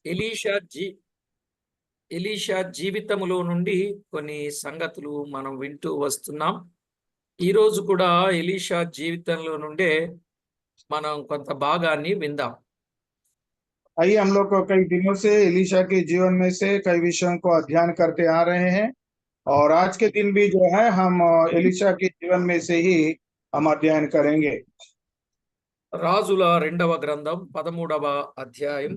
Elisha G Elisha జీవితములో నుండి కొన్ని సంగతులు మనం వింటూ వస్తున్నాం. ఈరోజు కూడా ఎలీషా జీవితంలో నుండే మనం కొంత భాగాన్ని విందాం. आइए हम लोग को कई दिनों से एलीशा के जीवन में से कई विषयों को अध्ययन करते आ रहे हैं और आज के दिन भी जो है हम एलीशा के जीवन में से ही हम अध्ययन करेंगे। రాజుల 2వ గ్రంథం 13వ అధ్యాయం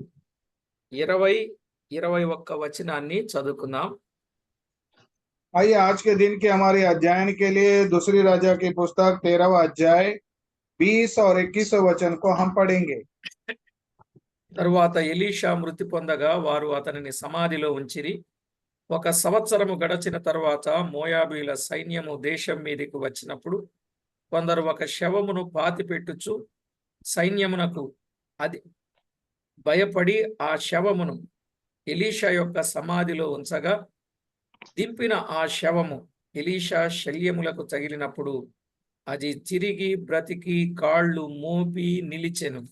20-21 వచనాన్ని చదువుకుందాం. आइए आज के दिन के हमारे अध्ययन के लिए दूसरी राजा की पुस्तक 13वां अध्याय 20 और 21 वचन को हम पढ़ेंगे। తరువాత ఎలీషా మృతి పొందగా వారు అతనిని సమాధిలో ఉంచిరి. 1 సంవత్సరము గడచిన తరువాత మోయాబీల సైన్యము దేశం మీదకి వచ్చినప్పుడు కొందరు ఒక శవమును పాతిపెట్టుచు సైన్యమునకు అది భయపడి ఆ శవమును ఎలీషా యొక్క సమాధిలో ఉంచగా దింపిన ఆ శవము ఎలీషా శల్యములకు తగిలినప్పుడు అది తిరిగి బ్రతికి కాళ్ళు మోపి నిలిచెను.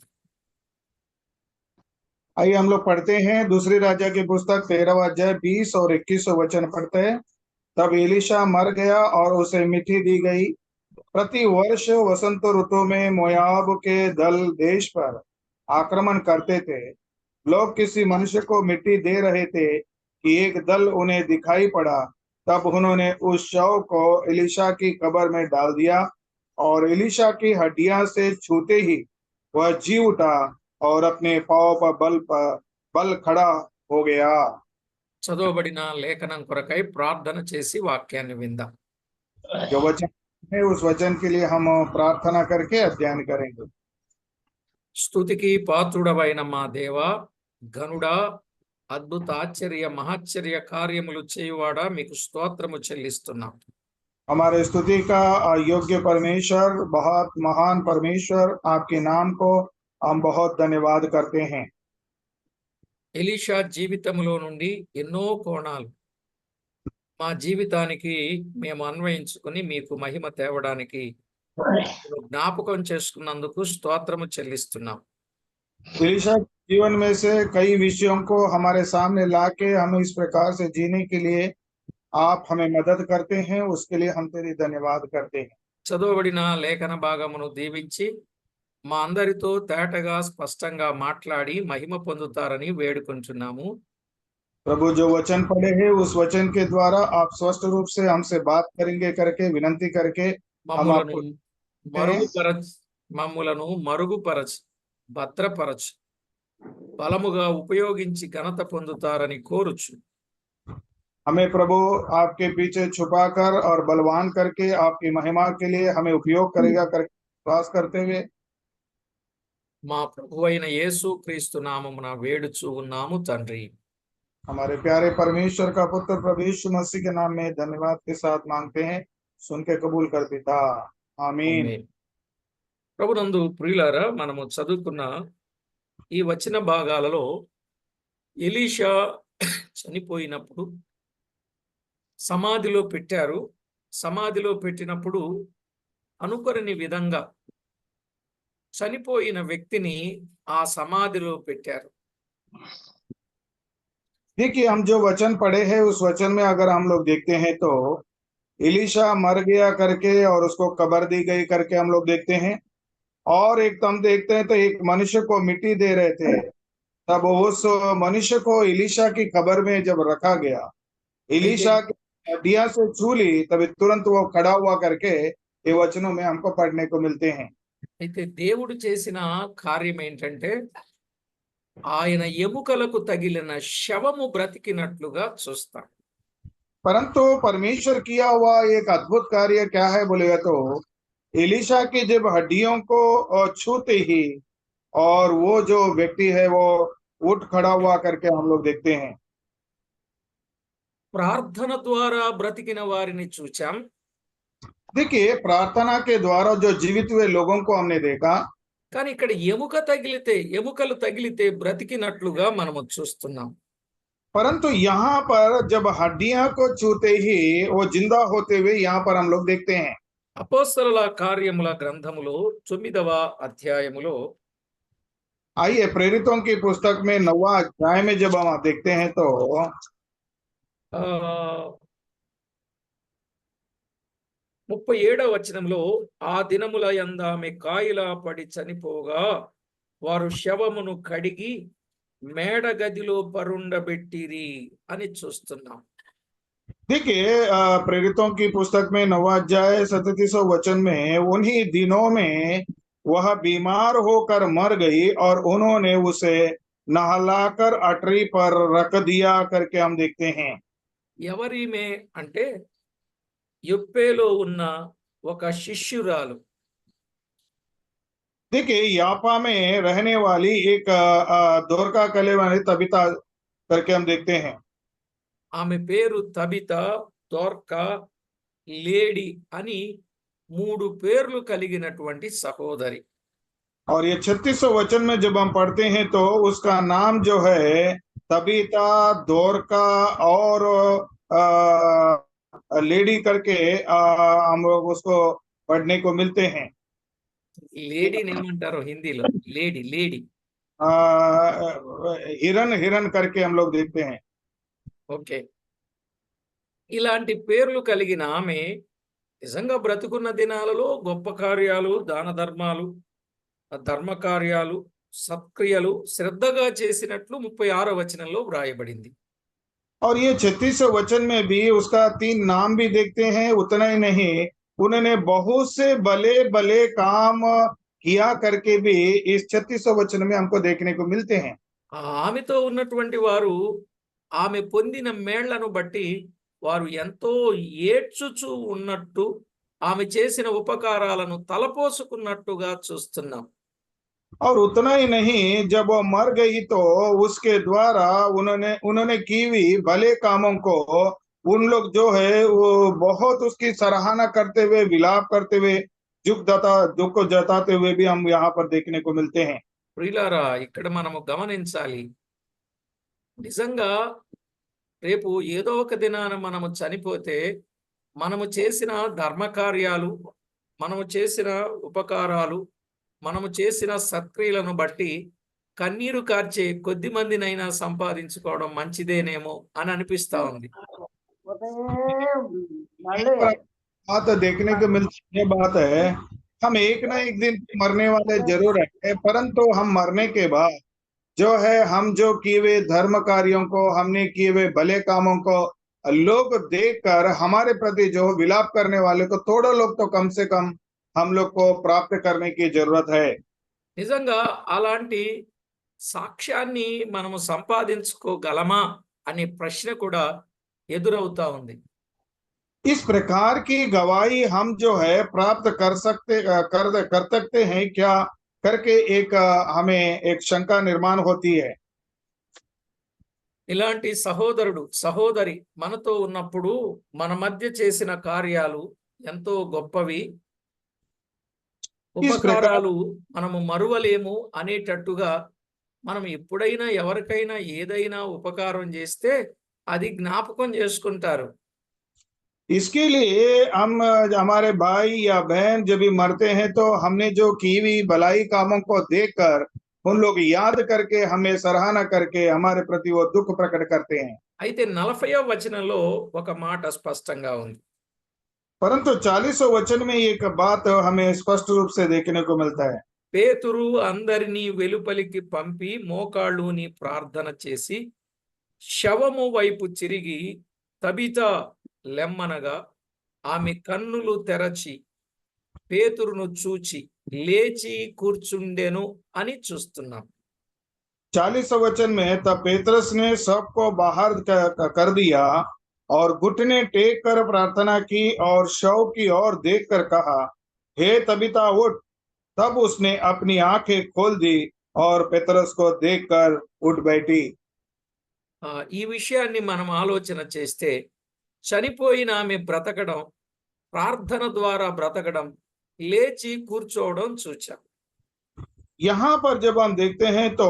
आइए हम लोग पढ़ते हैं दूसरी राजा की पुस्तक 13वां अध्याय 20 और 21 वचन पढ़ते हैं। तब एलीशा मर गया और उसे मिट्टी दी गई। प्रति वर्ष वसंत ऋतु में मोयाब के दल देश पर आक्रमण करते थे। लोग किसी मनुष्य को मिट्टी दे रहे थे कि एक दल उन्हें दिखाई पड़ा। तब उन्होंने उस शव को एलीशा की कब्र में डाल दिया और एलीशा की हड्डियां से छूते ही वह जी उठा और अपने पांव पर बल खड़ा हो गया। చదవబడిన లేఖనం కొరకై ప్రార్థన చేసి వాక్యాన్ని విందాం. जो वचन है उस वचन के लिए हम प्रार्थना करके अध्ययन करेंगे। స్తుతికి పాత్రుడవైన మా దేవా, ఘనుడా, అద్భుత ఆశ్చర్య మహాశ్చర్య కార్యములు చేయువాడా, మీకు స్తోత్రము చెల్లిస్తున్నాం. हमारे स्तुति का योग्य परमेश्वर, बहुत महान परमेश्वर, आपके नाम को हम बहुत धन्यवाद करते हैं। ఎలీషా జీవితంలో నుండి ఎన్నో కోణాలు మా జీవితానికి మేము అన్వయించుకుని మీకు మహిమ తేవడానికి జ్ఞాపకం చేసుకున్నందుకు స్తోత్రము చెల్లిస్తున్నాం. एलीशा के जीवन में से कई विषयों को हमारे सामने लाके हमें इस प्रकार से जीने के लिए आप हमें मदद करते हैं, उसके लिए हम तेरी धन्यवाद करते हैं। చదవబడిన లేఖన భాగమును దీవించి మా అందరితో తేటగా స్పష్టంగా మాట్లాడి మహిమ పొందుతారని వేడుకుంటున్నాము. प्रभु, जो वचन पढ़े हैं उस वचन के द्वारा आप स्पष्ट रूप से हमसे बात करेंगे करके विनंती करके हम మమ్ములను आपको మరుగుపరచ్ భద్రపరచ్ బలముగా ఉపయోగించి ఘనత పొందుతారని కోరుచు हमें प्रभु आपके पीछे छुपाकर और बलवान करके आपकी महिमा के लिए हमें उपयोग करेगा करके विश्वास करते हुए మా ప్రభువైన యేసు క్రీస్తు నామమున వేడుచు ఉన్నాము తండ్రి. हमारे प्यारे परमेश्वर का पुत्र प्रभु यीशु मसीह के नाम में धन्यवाद के साथ मांगते हैं, सुन के कबूल कर पिता, आमीन। ఆమేన్. ప్రభునందు ప్రియులారా, మనము చదువుకున్న ఈ వచన భాగాలలో ఎలీషా చనిపోయినప్పుడు సమాధిలో పెట్టారు. సమాధిలో పెట్టినప్పుడు అనుకొరని విధంగా చనిపోయిన వ్యక్తిని ఆ సమాధిలో పెట్టారు. देखिए, हम जो वचन पढ़े हैं उस वचन में अगर हम लोग देखते हैं तो एलीशा मर गया करके और उसको कब्र दी गई करके हम लोग देखते हैं। और एक तो हम देखते हैं तो एक मनुष्य को मिट्टी दे रहे थे, तब उस मनुष्य को एलीशा की कब्र में जब रखा गया, एलीशा की हड्डियां से छू ली, तभी तुरंत वो खड़ा हुआ करके ये वचनों में हमको पढ़ने को मिलते हैं। అయితే దేవుడు చేసిన కార్యం ఏంటంటే ఆయన ఎముకలకు తగిలిన శవము బ్రతికినట్లుగా చూస్తాం. परंतु परमेश्वर किया हुआ एक अद्भुत कार्य क्या है बोलेगा तो एलीशा की जब हड्डियों को छूते ही और वो जो व्यक्ति है वो उठ खड़ा हुआ करके हम लोग देखते हैं। ప్రార్థన ద్వారా బ్రతికిన వారిని చూచాం. देखिए, प्रार्थना के द्वारा जो जीवित हुए लोगों को हमने देखा, కానీ ఇక్కడ ఎముకలు తగిలితే బ్రతికినట్లుగా మనము చూస్తున్నాం. परंतु यहाँ पर जब हड्डियां को छूते ही वो जिंदा होते हुए यहाँ पर हम लोग देखते हैं। అపోస్తలుల కార్యముల గ్రంథములో 9వ అధ్యాయములో आइए प्रेरितों की पुस्तक में 9वां अध्याय में जब हम देखते हैं तो ఆ 37వ వచనంలో ఆ దినముల యందు ఆమె కాయిలా పడి చనిపోగా వారు శవమును కడిగి మేడగదిలో పరుండబెట్టిరి అని చూస్తున్నాం. देखिए प्रेरितों की पुस्तक में 9वां अध्याय 37वां वचन में उन्हीं दिनों में वह बीमार होकर मर गई और उन्होंने उसे नहलाकर अटरी पर रख दिया करके हम देखते हैं। ఎవరిమే అంటే యొప్పేలో ఉన్న ఒక శిష్యురాలు. देखिए यापा में रहने वाली एक दोरका कले वाली तबिता करके हम देखते हैं। ఆమె పేరు తబిత, దోర్కా, లేడి అని 3 పేర్లు కలిగినటువంటి సహోదరి. और ये 36वां वचन में जब हम पढ़ते हैं तो उसका नाम जो है तबीता, दोरका और लेडी करके हम लोग उसको पढ़ने को मिलते हैं। లేడీని ఏమంటారో హిందీలో? Lady lady. आ, हिरन हिरन करके हम लोग देखते हैं। ఓకే. ఇలాంటి పేర్లు కలిగిన ఆమె నిజంగా బ్రతుకున్న దినాలలో గొప్ప కార్యాలు, దాన ధర్మాలు, ధర్మ కార్యాలు, సత్క్రియలు శ్రద్ధగా చేసినట్లు 36వ వచనంలో వ్రాయబడింది. और ये 36वें वचन में भी उसका 3 नाम भी देखते हैं। उतना ही नहीं, उन्होंने बहुत से भले भले काम किया करके भी इस 36वें वचन में हमको देखने को मिलते हैं। ఆమెతో ఉన్నటువంటి వారు ఆమె పొందిన మేళ్లను బట్టి వారు ఎంతో ఏడ్చుచూ ఉన్నట్టు, ఆమె చేసిన ఉపకారాలను తలపోసుకున్నట్టుగా చూస్తున్నాం. और उतना ही नहीं, जब वो मर गई तो उसके द्वारा उन्होंने उन्होंने की हुई भले कामों को उन लोग जो है वो बहुत उसकी सराहना करते हुए, विलाप करते हुए, दुख जताते हुए भी हम यहाँ पर देखने को मिलते हैं। ప్రియులారా, ఇక్కడ మనము గమనించాలి, నిజంగా రేపు ఏదో ఒక దినాన మనము చనిపోతే మనము చేసిన ధర్మకార్యాలు, మనము చేసిన ఉపకారాలు, మనము చేసిన సత్క్రియలను బట్టి కన్నీరు కార్చే కొద్ది మందినైనా సంపాదించుకోవడం మంచిదేనేమో అని అనిపిస్తా ఉంది. बात देखने को मिलती है बात है, हम एक ना एक दिन मरने वाले जरूर है, परंतु हम मरने के बाद जो है हम जो किए हुए धर्म कार्यों को, हमने किए हुए भले कामों को लोग देखकर हमारे प्रति जो विलाप करने वाले को थोड़ा लोग तो कम से कम हम लोग को प्राप्त करने की जरूरत है। నిజంగా అలాంటి సాక్ష్యాన్ని మనము సంపాదించుకోగలమా అనే ప్రశ్న కూడా ఎదురవుతా ఉంది. इस प्रकार की गवाही हम जो है प्राप्त कर सकते हैं क्या करके एक हमें एक शंका निर्माण होती है। ఇలాంటి సహోదరుడు, సహోదరి మనతో ఉన్నప్పుడు మన మధ్య చేసిన కార్యాలు ఎంతో గొప్పవి, इस प्रकार ఉపకారాలు మనము మరువలేము అనేటట్టుగా మనం ఎప్పుడైనా ఎవరికైనా ఏదైనా ఉపకారం చేస్తే అది జ్ఞాపకం చేసుకుంటారు. इसके लिए हम हमारे भाई या बहन जब भी मरते हैं तो हमने जो की हुई भलाई कामों को देखकर उन लोग याद करके हमें सराहना करके हमारे प्रति वो दुख प्रकट करते हैं। అయితే 40వ వచనంలో ఒక మాట స్పష్టంగా ఉంది. परंतु 40वें वचन में एक बात हमें स्पष्ट रूप से देखने को मिलता है। పేతురు అందరినీ వెలుపలికి పంపి మోకాళ్ళూని ప్రార్థన చేసి శవము వైపు తిరిగి తబితా లెమ్మనగా ఆమె కన్నులు తెరచి పేతురును చూచి లేచి కూర్చుండెను అని చూస్తున్నాం. 40वें वचन में तब पेतरस ने सबको बाहर कर दिया और घुटने टेक कर प्रार्थना की और शव की ओर देखकर कहा, हे तबीता उठ। तब उसने अपनी आंखें खोल दी और पेतरस को देखकर उठ बैठी। ఈ విషయాన్ని మనం ఆలోచన చేస్తే చనిపోయిన ఆమె బ్రతకడం, ప్రార్థన ద్వారా బ్రతకడం, లేచి కూర్చోవడం చూచాం. यहाँ पर जब हम देखते हैं तो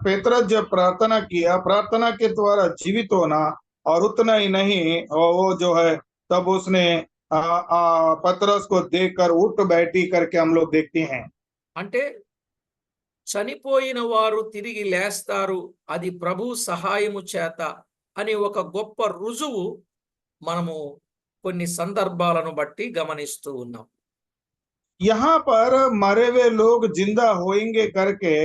पेतरस जब प्रार्थना किया, प्रार्थना के द्वारा जीवित होना, और उतना ही नहीं वो जो है तब उसने पतरस को देखकर उठ बैठी करके हम लोग देखते हैं। అంటే చనిపోయిన వారు తిరిగి లేస్తారు, అది ప్రభు సహాయము చేత అని ఒక గొప్ప రుజువు మనము కొన్ని సందర్భాలను బట్టి గమనిస్తూ ఉన్నాం. यहाँ पर मरे हुए लोग जिंदा होंगे करके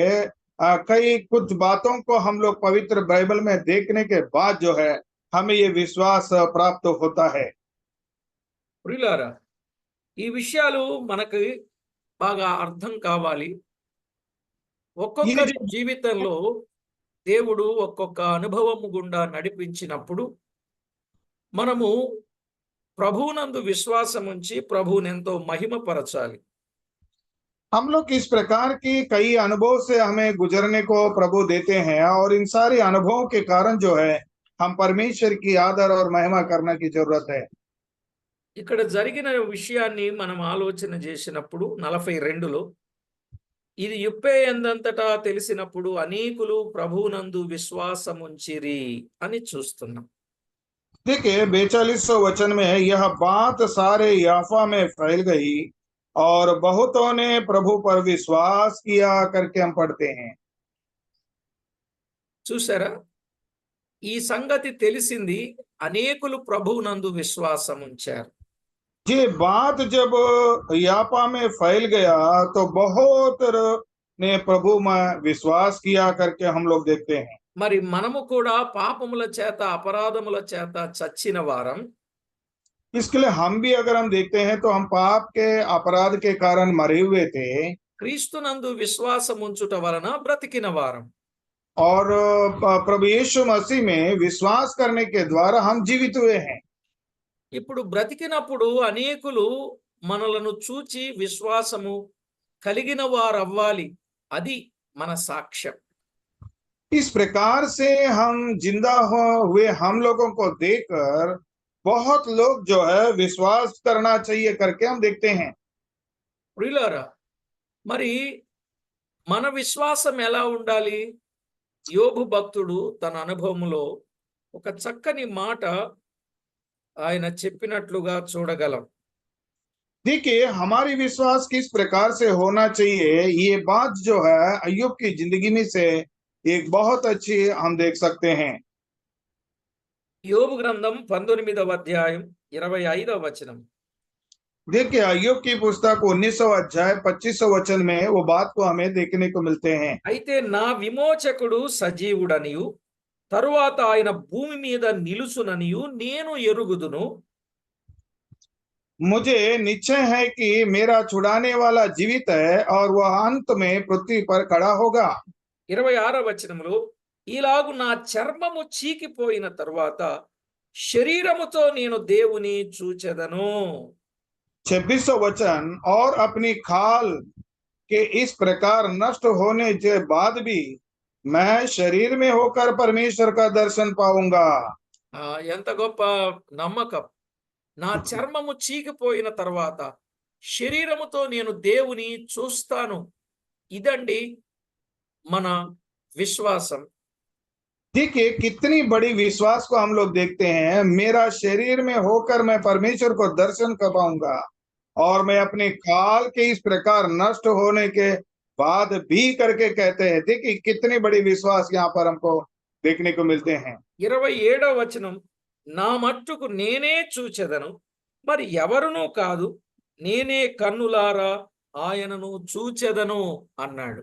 कई कुछ बातों को हम लोग पवित्र बाइबल में देखने के बाद जो है हमें ये विश्वास प्राप्त होता है। ప్రియులారా, ఈ విషయాలు మనకి బాగా అర్థం కావాలి. ये ఒక్కొక్కరి जो జీవితంలో దేవుడు ఒక్కొక్క అనుభవము గుండా నడిపించినప్పుడు మనము ప్రభువునందు విశ్వాసం ఉంచి ప్రభువుని ఎంతో మహిమపరచాలి. हम लोग इस प्रकार की कई अनुभव से हमें गुजरने को प्रभु देते हैं और इन सारे अनुभवों के कारण जो है हम परमेश्वर की आदर और महिमा करने की जरूरत है। ఇక్కడ జరిగిన విషయాన్ని మనం ఆలోచన చేసినప్పుడు 42లో ఇది యుప్పే ఎందంతటా తెలిసినప్పుడు అనేకులు ప్రభువునందు విశ్వాసముంచిరి అని చూస్తున్నాం. देखिए 42 वचन में यह बात सारे याफा में फैल गई और बहुतों ने प्रभु पर विश्वास किया करके हम पढ़ते हैं। చూసారా, ఈ సంగతి తెలిసింది, అనేకులు ప్రభువునందు విశ్వాసం ఉంచారు. ये बात जब यापा में फैल गया तो बहुत ने प्रभु में विश्वास किया करके हम लोग देखते हैं। మరి మనము కూడా పాపముల చేత అపరాధముల చేత చచ్చిన వారం इसके लिए हम भी अगर हम देखते हैं तो हम पाप के अपराध के कारण मरे हुए थे క్రీస్తునందు విశ్వాసం ఉంచుట వలన బ్రతికిన వారం. और प्रभु यीशु मसीह में विश्वास करने के द्वारा हम जीवित हुए हैं। ఇప్పుడు బ్రతికినప్పుడు అనేకులు మనలను చూచి విశ్వాసము కలిగిన వారవ్వాలి, అది మన సాక్ష్యం. इस प्रकार से हम जिंदा हुए हम लोगों को देखकर बहुत लोग जो है विश्वास करना चाहिए करके हम देखते हैं। ప్రియులారా, మరి మన విశ్వాసం ఎలా ఉండాలి? యోబు భక్తుడు తన అనుభవములో ఒక చక్కని మాట ఆయన చెప్పినట్లుగా చూడగలం. देखिए हमारी विश्वास किस प्रकार से होना चाहिए, ये बात जो है अय्यूब की जिंदगी में से एक बहुत अच्छी हम देख सकते हैं। యోబు గ్రంథం 19వ అధ్యాయం 25వ వచనం. देखिए अय्यूब की पुस्तक 19 अध्याय 25 वचन में वो बात को हमें देखने को मिलते हैं। అయితే నా విమోచకుడు సజీవుడనియు తరువాత ఆయన భూమి మీద నిలుసుననియు నేను ఎరుగుదును. मुझे निश्चय है कि मेरा छुड़ाने वाला जीवित है और वह अंत में पृथ्वी पर खड़ा होगा। 26వ వచనంలో ఇలాగు నా చర్మము చీకిపోయిన తరువాత శరీరముతో నేను దేవుని చూచెదను. 26 वचन और अपनी खाल के इस प्रकार नष्ट होने के बाद भी मैं शरीर में होकर परमेश्वर का दर्शन पाऊंगा। ఎంత గొప్ప నమ్మకం! నా చర్మము చీకిపోయిన తర్వాత శరీరముతో నేను దేవుని చూస్తాను. ఇదండి మన విశ్వాసం. देखिए कितनी बड़ी विश्वास को हम लोग देखते हैं, मेरा शरीर में होकर मैं परमेश्वर को दर्शन कर पाऊंगा और मैं अपने काल के इस प्रकार नष्ट होने के बाद भी करके कहते हैं। देखिए कितनी बड़ी विश्वास यहाँ पर हमको देखने को मिलते हैं। 27వ వచనం, నా మట్టుకు నేనే చూచెదను, మరి ఎవరునూ కాదు, నేనే కన్నులారా ఆయనను చూచెదను అన్నాడు.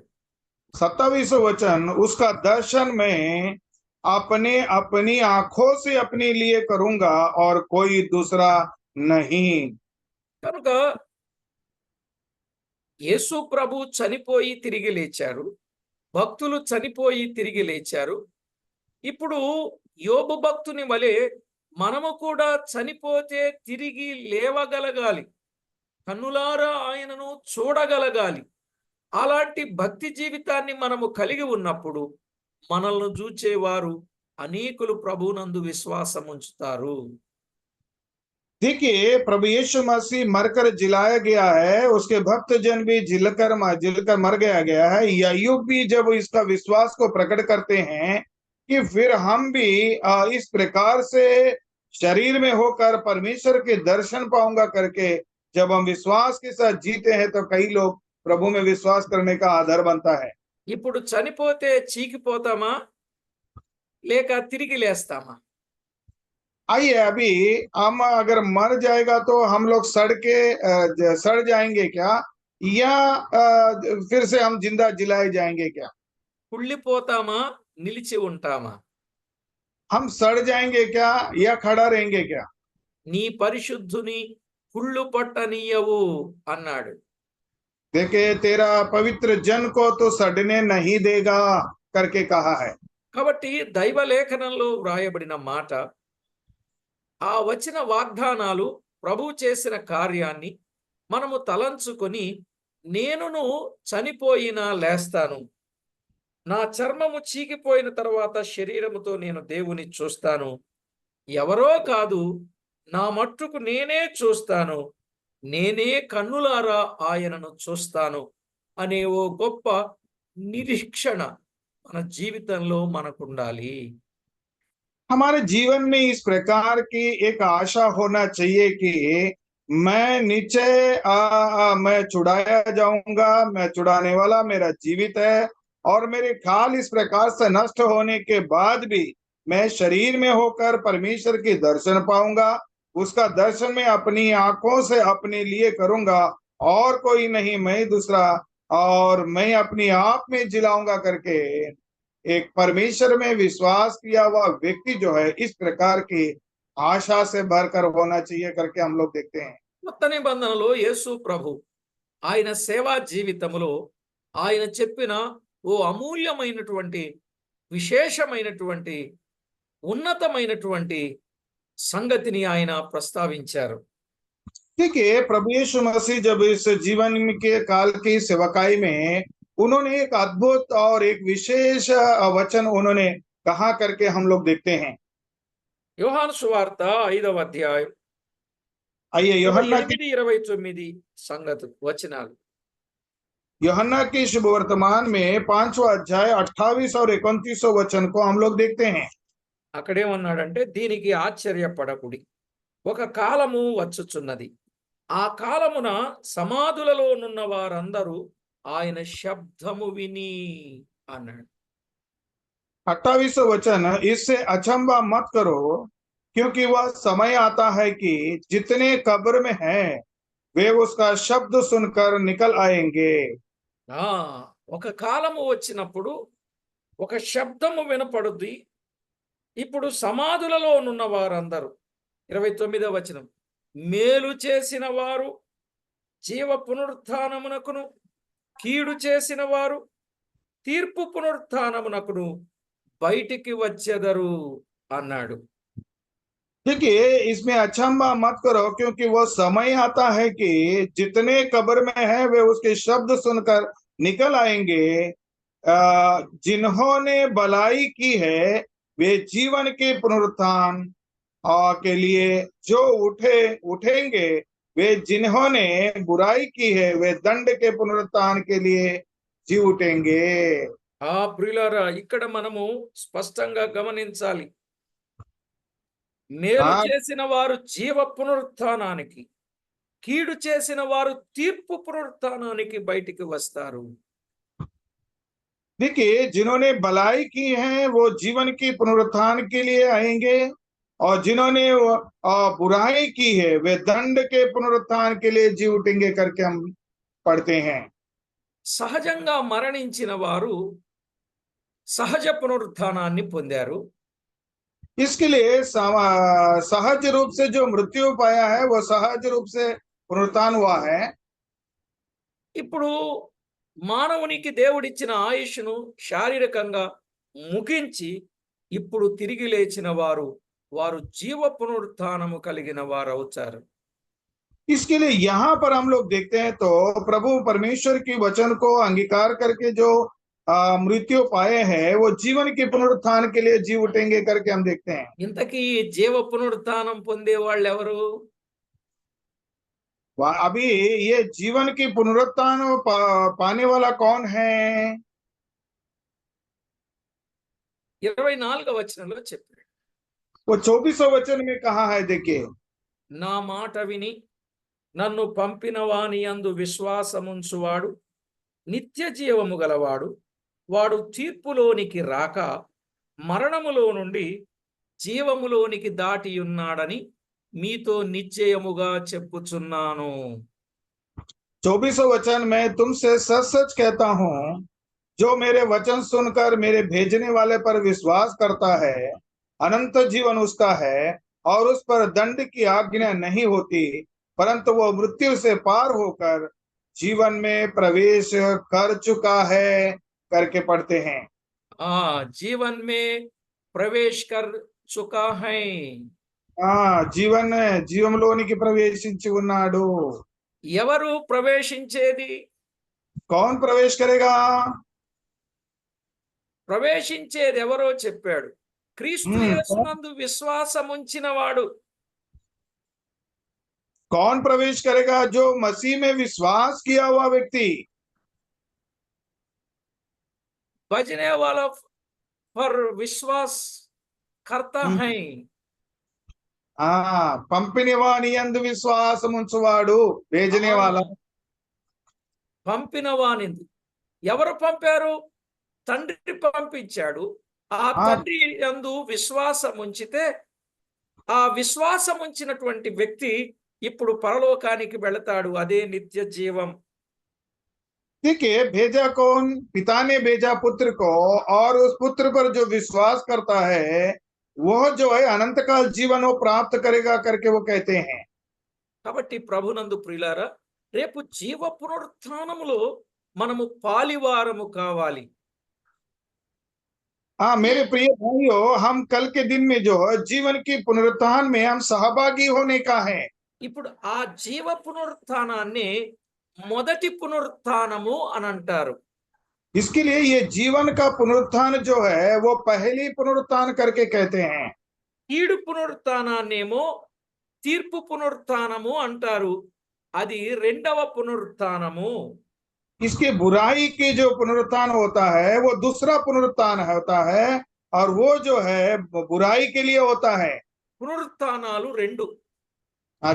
27 वचन, उसका दर्शन मैं अपने अपनी आंखों से अपने लिए करूंगा और कोई दूसरा नहीं। కనుక యేసు ప్రభు చనిపోయి తిరిగి లేచారు, భక్తులు చనిపోయి తిరిగి లేచారు. ఇప్పుడు యోబు భక్తుని వలె మనము కూడా చనిపోతే తిరిగి లేవగలగాలి, కన్నులారా ఆయనను చూడగలగాలి. అలాంటి భక్తి జీవితాన్ని మనము కలిగి ఉన్నప్పుడు మనల్ని చూచేవారు అనేకులు ప్రభువునందు విశ్వాసం ఉంచుతారు. देखिए प्रभु यीशु मसीह मरकर जिलाया गया है, उसके भक्त जन भी जिलकर मर गया है। अय्यूब भी जब इसका विश्वास को प्रकट करते हैं कि फिर हम भी इस प्रकार से शरीर में होकर परमेश्वर के दर्शन पाऊंगा करके जब हम विश्वास के साथ जीते हैं तो कई लोग प्रभु में विश्वास करने का आधार बनता है। ఇప్పుడు చనిపోతే చీకిపోతామా లేక తిరిగి లేస్తామా? आइए अभी हम अगर मर जाएगा तो हम लोग सड़ के सड़ जाएंगे क्या, या फिर से हम जिंदा जिलाए जाएंगे क्या? కుళ్ళిపోతామా నిలిచి ఉంటామా? हम सड़ जाएंगे क्या या खड़ा रहेंगे क्या? నీ పరిశుద్ధుని కుళ్ళు పట్టనీయవు అన్నాడు. देखे तेरा पवित्र जन को तो सड़ने नहीं देगा करके कहा है। కాబట్టి దైవ లేఖనంలో వ్రాయబడిన మాట, ఆ వచ్చిన వాగ్దానాలు, ప్రభువు చేసిన కార్యాన్ని మనము తలంచుకొని, నేనును చనిపోయినా లేస్తాను, నా చర్మము చీకిపోయిన తర్వాత శరీరముతో నేను దేవుని చూస్తాను, ఎవరో కాదు నా మట్టుకు నేనే చూస్తాను, నేనే కన్నులారా ఆయనను చూస్తాను అనే ఓ గొప్ప నిరీక్షణ మన జీవితంలో మనకుండాలి. हमारे जीवन में इस प्रकार की एक आशा होना चाहिए कि मैं नीचे मैं छुड़ाया जाऊंगा, मैं छुड़ाने वाला मेरा जीवित है, और मेरे खाल इस प्रकार से नष्ट होने के बाद भी मैं शरीर में होकर परमेश्वर की दर्शन पाऊंगा। उसका दर्शन मैं अपनी आंखों से अपने लिए करूंगा, और कोई नहीं, मैं दूसरा, और मैं अपनी आप में जिलाऊंगा करके एक परमेश्वर में विश्वास किया हुआ व्यक्ति जो है इस प्रकार की आशा से भरकर होना चाहिए करके हम लोग देखते हैं। కొత్త నిబంధనలో యేసు ప్రభు ఆయన సేవా జీవితములో ఆయన చెప్పిన ఓ అమూల్యమైనటువంటి, విశేషమైనటువంటి, ఉన్నతమైనటువంటి సంగతిని ఆయన ప్రస్తావించారు. देखिए प्रभु यीशु मसीह जब इस जीवन के काल की सेवकाई में उन्होंने एक अद्भुत और एक विशेष वचन उन्होंने कहा करके हम लोग देखते हैं। యోహాను సువార్త 5వ అధ్యాయం आइए यूहन्ना की 28-29 సంగతి వచనాలు. यूहन्ना की शुभ वर्तमान में 5वां अध्याय 28 और 29 वचन को हम लोग देखते हैं। అక్కడేమన్నాడంటే, దీనికి ఆశ్చర్యపడకుడి, ఒక కాలము వచ్చుచున్నది, ఆ కాలమున సమాధులలో నున్న వారందరూ ఆయన శబ్దము విని అన్నాడు. 28 वचन, इससे अचंभा मत करो, क्योंकि वह समय आता है कि जितने कब्र में हैं वे उसका शब्द सुनकर निकल आएंगे। ఆ ఒక కాలము వచ్చినప్పుడు ఒక శబ్దము వినపడుద్ది. ఇప్పుడు సమాధులలో నున్న వారందరూ, 29వ వచనం, మేలు చేసిన వారు జీవ పునరుత్థానమునకును, కీడు చేసిన వారు తీర్పు పునరుత్థానమునకును బయటికి వచ్చెదరు అన్నాడు. देखिए इसमें अचंभा मत करो, क्योंकि वो समय आता है कि जितने कब्र में हैं वे उसके शब्द सुनकर निकल आएंगे। जिन्होंने भलाई की है वे जीवन के पुनरुत्थान के लिए जो उठेंगे, वे जिन्होंने बुराई की है वे दंड के पुनरुत्थान के लिए जी उठेंगे। ఆ ప్రియులారా, ఇక్కడ మనము స్పష్టంగా గమనించాలి, మేలు हाँ చేసిన వారు జీవ పునరుత్థానానికి, కీడు చేసిన వారు తీర్పు పునరుత్థానానికి బయటికి వస్తారు. देखिए जिन्होंने भलाई की है वो जीवन की पुनरुत्थान के लिए आएंगे, और जिन्होंने बुराई की है वे दंड के पुनरुत्थान के लिए जी उठेंगे करके हम पढ़ते हैं। సహజంగా మరణించిన వారు సహజ పునరుత్థానాన్ని పొందారు. इसके लिए सहज रूप से जो मृत्यु पाया है वो सहज रूप से पुनरुत्थान हुआ है। ఇప్పుడు మానవునికి దేవుడిచ్చిన ఆయుష్ను శారీరకంగా ముగించి ఇప్పుడు తిరిగి లేచిన వారు, వారు జీవ పునరుత్థానము కలిగిన వారు అవుతారు. इसके लिए यहाँ पर हम लोग देखते हैं तो प्रभु परमेश्वर की वचन को अंगीकार करके जो मृत्यु पाए हैं वो जीवन के पुनरुत्थान के लिए जी उठेंगे करके हम देखते हैं। ఇంతకీ జీవ పునరుత్థానం పొందే వాళ్ళు ఎవరు? अभी ये जीवन की पुनरुत्थान पाने वाला कौन है? 24వ వచనంలో చెప్పాడు, वो 24 वचन में कहा है, देखिए, నా మాట విని నన్ను పంపిన వాని యందు విశ్వాసముంచువాడు నిత్య జీవము గలవాడు, వాడు తీర్పులోనికి రాక మరణములో నుండి జీవములోనికి దాటి ఉన్నాడని మీతో నిశ్చయముగా చెప్పుచున్నాను. 24वां वचन मैं तुमसे सच सच कहता हूँ, जो मेरे वचन सुनकर मेरे भेजने वाले पर विश्वास करता है, अनंत जीवन उसका है और उस पर दंड की आज्ञा नहीं होती, परंतु वो मृत्यु से पार होकर जीवन में प्रवेश कर चुका है करके पढ़ते हैं। जीवन में प्रवेश कर चुका है. జీవంలోనికి ప్రవేశించి ఉన్నాడు. ఎవరు ప్రవేశించేది? कौन प्रवेश करेगा? ప్రవేశించేది ఎవరో చెప్పాడు. క్రీస్తు యేసునందు విశ్వాసముంచిన వాడు. कौन प्रवेश करेगा? जो मसीह में विश्वास किया हुआ व्यक्ति। बजने वाला पर विश्वास करता है. పంపిన వాని యందు విశ్వాసం ఉంచువాడు, भेजने वाला. పంపిన వానిందు. ఎవరు పంపారు? తండ్రి పంపించాడు. ఆ తండ్రి యందు విశ్వాసం ఉంచితే ఆ విశ్వాసం ఉంచినటువంటి వ్యక్తి ఇప్పుడు పరలోకానికి వెళతాడు. అదే నిత్య జీవం. देखिए, भेजा कौन? पिता ने भेजा पुत्र को, और उस पुत्र पर जो विश्वास करता है वह जो है अनंत काल जीवन वो प्राप्त करेगा करके वो कहते हैं. కాబట్టి ప్రభునందు ప్రియులారా, రేపు జీవ పునరుత్థానములో మనము పాలివారము కావాలి. मेरे प्रिय भाइयों, हम कल के दिन में जो जीवन की पुनरुत्थान में हम सहभागी होने का है. ఇప్పుడు ఆ జీవ పునరుత్థానాన్ని మొదటి పునరుత్థానము అని అంటారు. इसके लिए ये जीवन का पुनरुत्थान जो है वो पहली पुनरुत्थान करके कहते हैं. కీడు పునరుత్థానాన్నేమో తీర్పు పునరుత్థానము అంటారు. అది రెండవ పునరుత్థానము. इसके बुराई की जो पुनरुत्थान होता है वो दूसरा पुनरुत्थान होता है, और वो जो है बुराई के लिए होता है. పునరుత్థానాలు రెండు.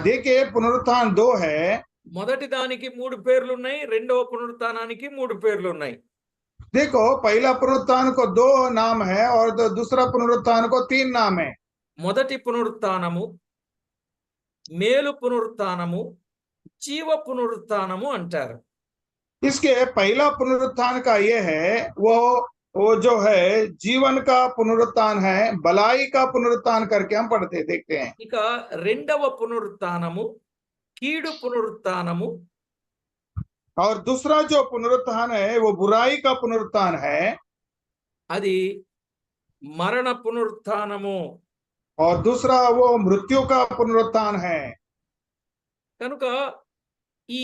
देखिए, पुनरुत्थान दो है. మొదటి దానికి 3 పేర్లున్నాయి, రెండవ పునరుత్థానానికి 3 పేర్లున్నాయి. देखो, पहला पुनरुत्थान को 2 नाम है और दूसरा पुनरुत्थान को 3 नाम है. మొదటి పునరుత్థానము, మేలు పునరుత్థానము, జీవ పునరుత్థానము అంటారు. इसके पहला पुनरुत्थान का ये है, वो जो है जीवन का पुनरुत्थान है, भलाई का पुनरुत्थान करके हम पढ़ते देखते हैं. ఇక రెండవ పునరుత్థానము కీడు పునరుత్థానము, और दूसरा जो पुनरुत्थान है वो बुराई का पुनरुत्थान है. అది మరణ పునరుత్థానము. और दूसरा वो मृत्यु का पुनरुत्थान है. కనుక ఈ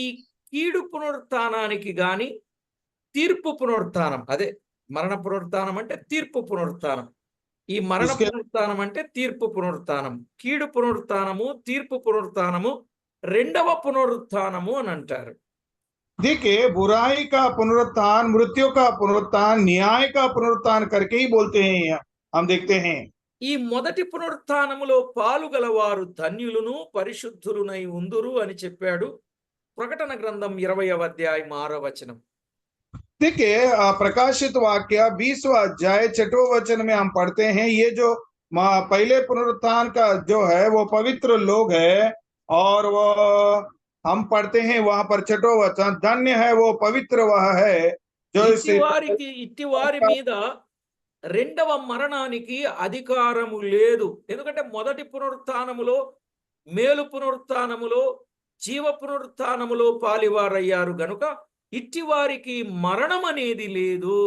కీడు పునరుత్థానానికి గాని తీర్పు పునరుత్థానం, అదే మరణ పునరుత్థానం అంటే తీర్పు పునరుత్థానం, ఈ మరణ పునరుత్థానం అంటే తీర్పు పునరుత్థానం, కీడు పునరుత్థానము, తీర్పు పునరుత్థానము, రెండవ పునరుత్థానము అని అంటారు. देखिए, बुराई का पुनरुत्थान, मृत्यु का पुनरुत्थान, न्याय का पुनरुत्थान करके ही बोलते हैं, हम देखते हैं. ఈ మొదటి పునరుత్థానములో పాలుగలవారు ధన్యులను పరిశుద్ధులునై ఉందురు అని చెప్పాడు. ప్రకటన గ్రంథం 20వ అధ్యాయం 6వ వచనం. देखिए, प्रकाशित वाक्य 20वां अध्याय 6वें वचन में हम पढ़ते हैं, ये जो पहले पुनरुत्थान का जो है वो पवित्र लोग है, और वो हम पढ़ते हैं वहां पर 6वां वचन, धन्य है वो पवित्र वह है जो ఇట్టి వారి మీద రెండవ మరణానికి అధికారము లేదు. ఎందుకంటే మొదటి పునరుత్థానములో, మేలు పునరుత్థానములో, జీవ పునరుత్థానములో పాలివారయ్యారు గనుక ఇట్టి వారికి మరణం అనేది లేదు.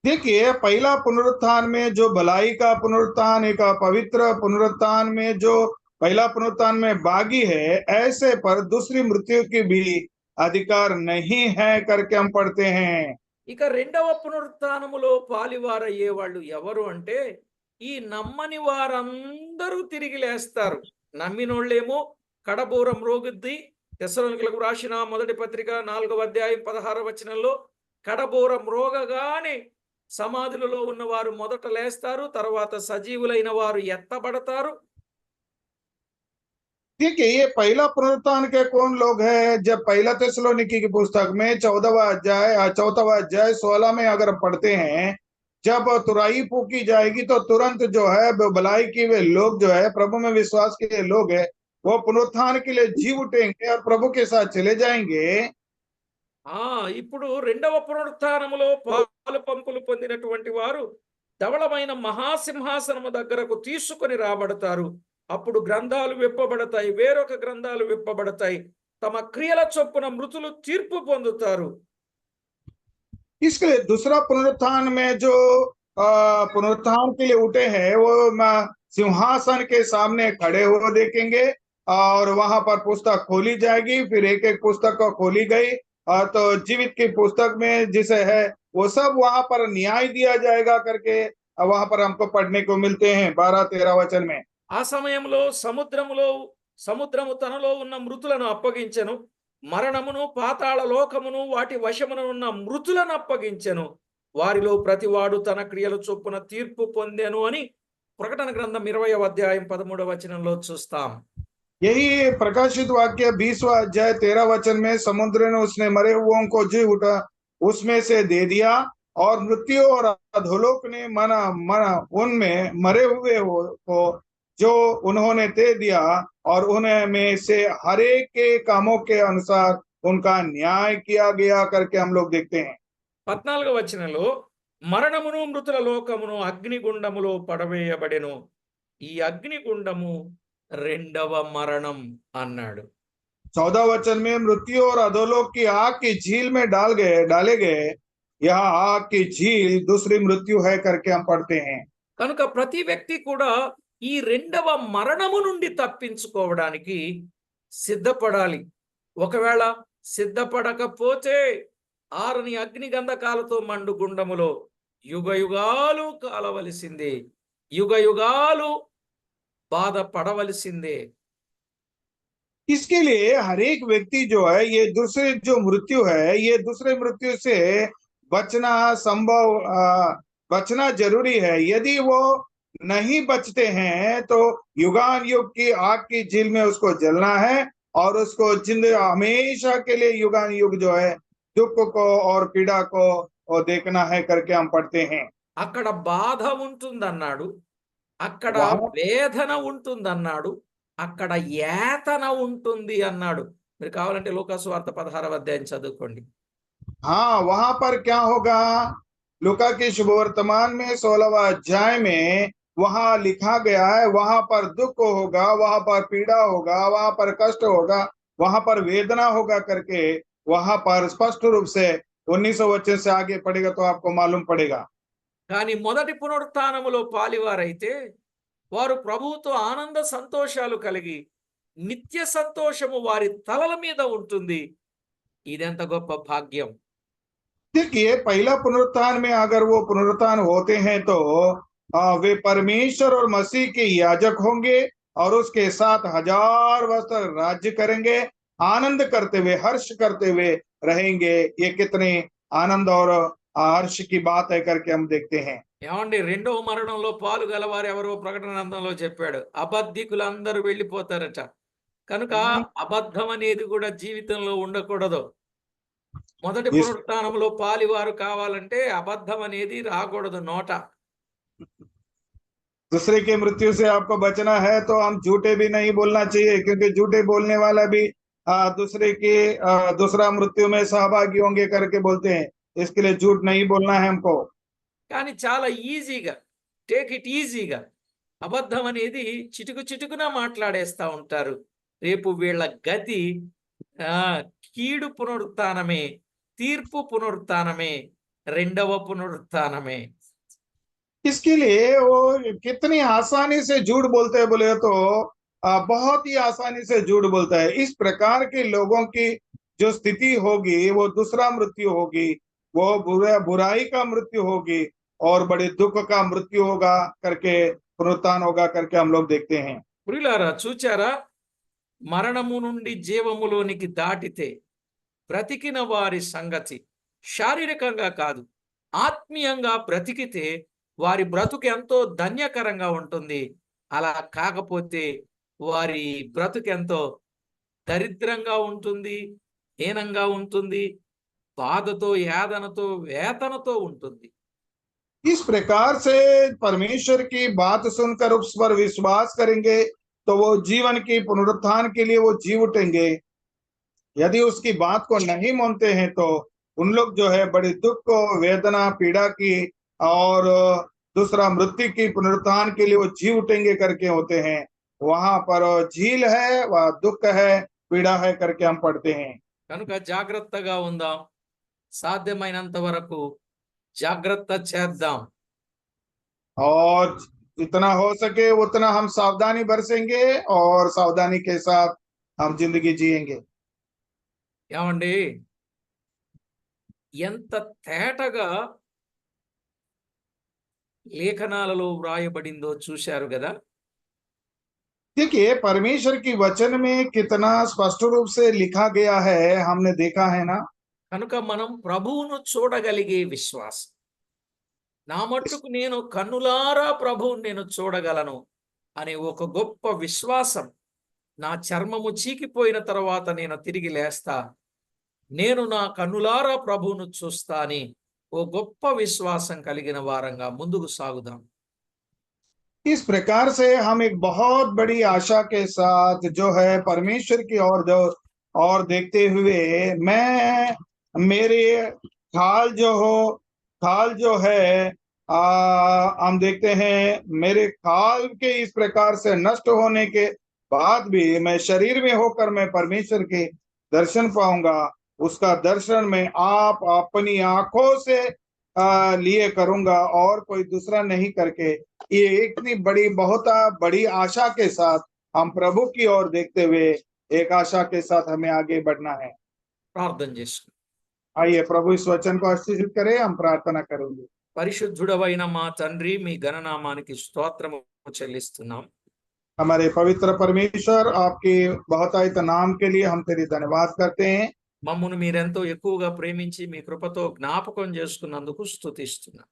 देखिए, पहला पुनरुत्थान में जो भलाई का पुनरुत्थान, एक पवित्र पुनरुत्थान में जो पहला पुनरुत्थान में भागी है, ऐसे पर दूसरी मृत्यु की भी अधिकार नहीं है करके हम पढ़ते हैं. ఇక రెండవ పునరుత్థానములో పాలివారయ్యే వాళ్ళు ఎవరు అంటే ఈ నమ్మని వారందరూ తిరిగి లేస్తారు. నమ్మినోళ్ళేమో కడబోరం రోగుద్ది. తెస్సలోనికలకు రాసిన మొదటి పత్రిక 4వ అధ్యాయం 16వ వచనంలో కడబోరం రోగగానే సమాధులలో ఉన్నవారు మొదట లేస్తారు, తర్వాత సజీవులైన వారు ఎత్తబడతారు. देखिए ये पहला पुनरुत्थान के कौन लोग हैं? जब पहला थिस्सलुनीकी की पुस्तक में 14वां अध्याय 16 में अगर पढ़ते हैं, जब तुरही फूकी जाएगी तो तुरंत जो है भलाई की वे लोग जो है प्रभु में विश्वास के लोग है, वो पुनरुत्थान के लिए जी उठेंगे और प्रभु के साथ चले जाएंगे। ఆ ఇప్పుడు రెండవ పునరుత్థానములో పాలు పంపులు పొందినటువంటి వారు ధవళమైన మహాసింహాసనము దగ్గరకు తీసుకొని రాబడతారు. అప్పుడు గ్రంథాలు విప్పబడతాయి, వేరొక గ్రంథాలు విప్పబడతాయి. తమ క్రియల చొప్పున మృతులు తీర్పు పొందుతారు. इसके लिए दूसरा पुनरुत्थान में जो पुनरुत्थान के लिए उठे हैं वो सिंहासन के सामने खड़े हो देखेंगे और वहां पर पुस्तक खोली जाएगी, फिर एक एक पुस्तक को खोली गई और तो जीवित की पुस्तक में जिसे है वो सब वहां पर न्याय दिया जाएगा करके वहां पर हमको पढ़ने को मिलते हैं 12-13 वचन में। ఆ సమయంలో సముద్రము తనలో ఉన్న మృతులను అప్పగించెను, మరణమును పాతాళ లోకమును వాటి వశమున ఉన్న మృతులను అప్పగించెను, వారిలో ప్రతివాడు తన క్రియల చొప్పున తీర్పు పొందెను అని ప్రకటన గ్రంథం 20వ అధ్యాయం 13వ వచనంలో చూస్తాం. यही प्रकाशित वाक्य 20वां अध्याय 13 वचन में समुद्र ने उसने मरे हुओं को जी उठा उसमें से दे दिया और मृत्यु और अधोलोक ने मना मना उनमें मरे हुए को जो उन्होंने दे दिया और उन्हें में से हरेक के कामों के अनुसार उनका न्याय किया गया करके हम लोग देखते हैं। 14వ వచనంలో మరణమును మృతుల లోకమును అగ్నిగుండములో పడవేయబడెను, ఈ అగ్నిగుండము రెండవ మరణం అన్నాడు. 14 वचन में मृत्यु और अधोलोक की आग की झील में डाले गए, यह आग की झील दूसरी मृत्यु है करके हम पढ़ते हैं। కనుక ప్రతి వ్యక్తి కూడా ఈ రెండవ మరణము నుండి తప్పించుకోవడానికి సిద్ధపడాలి. ఒకవేళ సిద్ధపడకపోతే ఆరని అగ్ని గంధకాలతో మండు గుండములో యుగయుగాలు కాలవలసిందే, యుగయుగాలు బాధపడవలసిందే. इसके लिए हर एक व्यक्ति जो है ये दूसरे जो मृत्यु है ये दूसरे मृत्यु से बचना संभव बचना जरूरी है। यदि वो नहीं बचते हैं तो युगान युग की आग की झील में उसको जलना है और उसको हमेशा के लिए युगान युग जो है दुख को और पीड़ा को देखना है करके हम पढ़ते हैं। అక్కడ బాధ ఉంటుందన్నాడు, అక్కడ वहां వేదన ఉంటుందన్నాడు, అక్కడ యాతన ఉంటుంది అన్నాడు. మీరు కావాలంటే లూకాసు వార్త 16వ అధ్యాయం చదువుకోండి. हाँ वहां पर क्या होगा? लूका के शुभवर्तमान में 16वां अध्याय में वहां लिखा गया है, वहां पर दुख होगा, वहां पर पीड़ा होगा, वहां पर कष्ट होगा, वहां पर वेदना होगा करके वहां पर स्पष्ट रूप से 19 वचन से आगे पढ़ेगा तो आपको मालूम पड़ेगा। కానీ మొదటి పునరుత్థానములో పాలివారైతే వారు ప్రభువుతో ఆనంద సంతోషాలు కలిగి నిత్య సంతోషము వారి తలల మీద ఉంటుంది. ఇదెంత గొప్ప భాగ్యం. देखिए पहला पुनरुत्थान में अगर वो पुनरुत्थान होते हैं तो वे परमेश्वर और मसीह के याजक होंगे और उसके साथ 1000 वर्ष तक राज्य करेंगे, आनंद करते हुए हर्ष करते हुए रहेंगे। ये कितने आनंद और हर्ष की बात है करके हम देखते हैं। ఏమండి, రెండవ మరణంలో పాలు గలవారు ఎవరో ప్రకటన గ్రంథంలో చెప్పాడు. అబద్ధికులందరూ వెళ్ళిపోతారట. కనుక అబద్ధం అనేది కూడా జీవితంలో ఉండకూడదు. మొదటి इस పునరుత్థానంలో పాలివారు కావాలంటే అబద్ధం అనేది రాకూడదు నోట. दूसरे की मृत्यु से आपको बचना है तो हम झूठे भी नहीं बोलना चाहिए, क्योंकि झूठे बोलने वाला भी दूसरे की दूसरा मृत्यु में सहभागी होंगे करके बोलते हैं। इसके लिए झूठ नहीं बोलना है हमको। కానీ చాలా ఈజీగా, టేక్ ఇట్ ఈజీగా అబద్ధం అనేది చిటుకు చిటుకున మాట్లాడేస్తా ఉంటారు. రేపు వీళ్ళ గతి కీడు పునరుత్థానమే, తీర్పు పునరుత్థానమే, రెండవ పునరుత్థానమే. इसके लिए वो कितनी आसानी से झूठ बोलते हैं बोले तो बहुत ही आसानी से झूठ बोलता है। इस प्रकार के लोगों की जो स्थिति होगी वो दूसरा मृत्यु होगी, वो बुराई का मृत्यु होगी और बड़े दुख का मृत्यु होगा करके पुनरुत्थान होगा करके हम लोग देखते हैं। ప్రియులారా, చూచారా? మరణము నుండి జీవములోనికి దాటితే బ్రతికిన వారి సంగతి శారీరకంగా కాదు, ఆత్మీయంగా బ్రతికితే వారి బ్రతుకు ఎంతో ధన్యకరంగా ఉంటుంది. అలా కాకపోతే వారి బ్రతుకెంతో దరిద్రంగా ఉంటుంది, హీనంగా ఉంటుంది, బాధతో, యాదనతో, వేతనతో ఉంటుంది. इस प्रकार से परमेश्वर की बात सुनकर उस पर विश्वास करेंगे तो वो जीवन की पुनरुत्थान के लिए वो जी उठेंगे। यदि उसकी बात को नहीं मानते हैं तो उन लोग जो है बड़ी दुख को, वेदना, पीड़ा की और दूसरा मृत्यु की पुनरुत्थान के लिए वो जी उठेंगे करके होते हैं। वहां पर झील है, वह दुख है, पीड़ा है करके हम पढ़ते हैं। కనుక జాగ్రత్తగా ఉందాం, సాధ్యమైనంత వరకు జాగ్రత్త చేద్దాం. और जितना हो सके उतना हम सावधानी बरसेंगे और सावधानी के साथ हम जिंदगी जिएंगे। ఏమండి, ఎంత తేటగా లేఖనాలలో వ్రాయబడిందో చూశారు కదా. देखिए परमेश्वर की वचन में कितना स्पष्ट रूप से लिखा गया है, हमने देखा है ना। కనుక మనం ప్రభువును చూడగలిగే విశ్వాసం, నా మట్టుకు నేను కన్నులారా ప్రభువుని నేను చూడగలను అనే ఒక గొప్ప విశ్వాసం, నా చర్మము చీకిపోయిన తర్వాత నేను తిరిగి లేస్తా, నేను నా కన్నులారా ప్రభువును చూస్తా అని ఓ గొప్ప విశ్వాసం కలిగిన వారంగా ముందుకు సాగుదాం. इस प्रकार से हम एक बहुत बड़ी आशा के साथ जो है परमेश्वर की ओर और देखते हुए मैं मेरे खाल जो है हम देखते हैं मेरे खाल के इस प्रकार से नष्ट होने के बाद भी मैं शरीर में होकर मैं परमेश्वर के दर्शन पाऊंगा। उसका दर्शन में आप अपनी आंखों से लिए करूंगा और कोई दूसरा नहीं करके। ये इतनी बड़ी बहुत बड़ी आशा के साथ हम प्रभु की ओर देखते हुए एक आशा के साथ हमें आगे बढ़ना है। ప్రార్థన చేసుకుందాం. आइए प्रभु इस वचन को आशीषित करे, हम प्रार्थना करेंगे। పరిశుద్ధుడవైన మా తండ్రి, మీ ఘననామానికి స్తోత్రము చెల్లిస్తున్నాం. हमारे पवित्र परमेश्वर, आपके बहुतायत नाम के लिए हम तेरी धन्यवाद करते हैं। మమ్మను మీరెంతో ఎక్కువగా ప్రేమించి మీ కృపతో జ్ఞాపకం చేసుకున్నందుకు స్తుతిస్తున్నాం.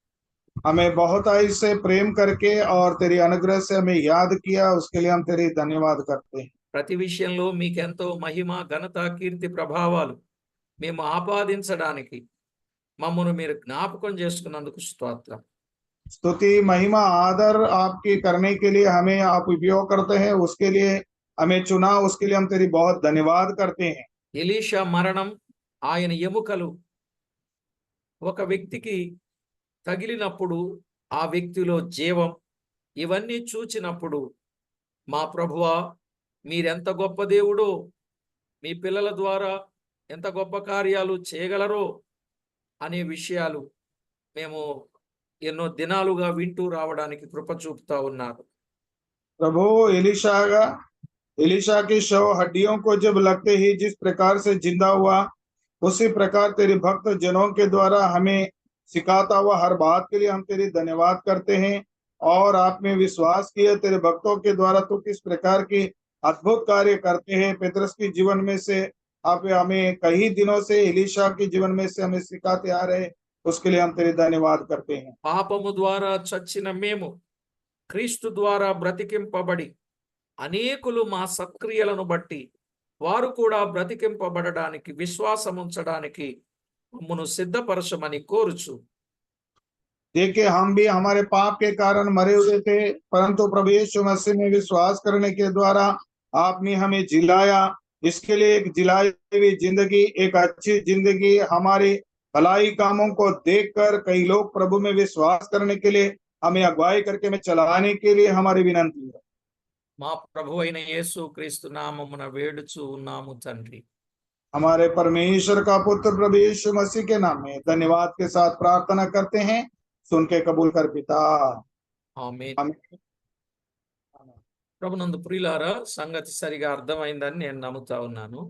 हमें बहुतायत से प्रेम करके और तेरी अनुग्रह से हमें याद किया, उसके लिए हम तेरी धन्यवाद करते हैं। ప్రతి విషయంలో మీకెంతో మహిమ, ఘనత, కీర్తి, ప్రభావాలు మేము ఆపాదించడానికి మమ్మను మీరు జ్ఞాపకం చేసుకున్నందుకు స్తోత్రం. स्तुति, महिमा, आदर आपकी करने के लिए हमें आप उपयोग करते हैं, उसके लिए हमें चुना, उसके लिए हम तेरी बहुत धन्यवाद करते हैं। ఎలీషా మరణం, ఆయన ఎముకలు ఒక వ్యక్తికి తగిలినప్పుడు ఆ వ్యక్తిలో జీవం, ఇవన్నీ చూచినప్పుడు మా ప్రభువా, మీరెంత గొప్ప దేవుడో, మీ పిల్లల ద్వారా ఎంత గొప్ప కార్యాలు చేయగలరో అనే విషయాలు మేము ఎన్నో దినాలుగా వింటూ రావడానికి కృప చూపుతా ఉన్నారు. प्रभु एलिशा की शव हड्डियों को जब लगते ही जिस प्रकार से जिंदा हुआ, उसी प्रकार तेरे भक्त जनों के द्वारा हमें सिखाता हुआ हर बात के लिए हम तेरी धन्यवाद करते हैं। और आप में विश्वास किए तेरे भक्तों के द्वारा तो किस प्रकार की अद्भुत कार्य करते हैं। पेतरस की जीवन में से आप हमें कई दिनों से एलिशा के जीवन में से हमें सिखाते आ रहे, उसके लिए हम तेरी धन्यवाद करते हैं। పాపము ద్వారా చచ్చిన మేము క్రీస్తు ద్వారా బ్రతికింపబడి అనేకులు మా సత్క్రియలను బట్టి వారు కూడా బ్రతికింపబడడానికి, విశ్వాసం ఉంచడానికి మమ్మను సిద్ధపరచమని కోరుచు. देखिए हम भी हमारे पाप के कारण मरे हुए थे, परंतु प्रभु यीशु मसीह में विश्वास करने के द्वारा आपने हमें जिलाया। इसके लिए एक जिलाई हुई जिंदगी, एक अच्छी जिंदगी, हमारे भलाई कामों को देखकर कई लोग प्रभु में विश्वास करने के लिए हमें अगुवाई करके हमें चलाने के लिए हमारी विनंती है। మా ప్రభు అయిన యేసు క్రీస్తు నామమున వేడుచు ఉన్నాము తండ్రి. हमारे परमेश्वर का पुत्र प्रभु यीशु मसीह के नाम में धन्यवाद के साथ प्रार्थना करते हैं, सुन के कबूल कर पिता। ఆమేన్. आमीन। ప్రభునందు ప్రియులారా, సంగతి సరిగా అర్థమైందని నేను నమ్ముతా ఉన్నాను.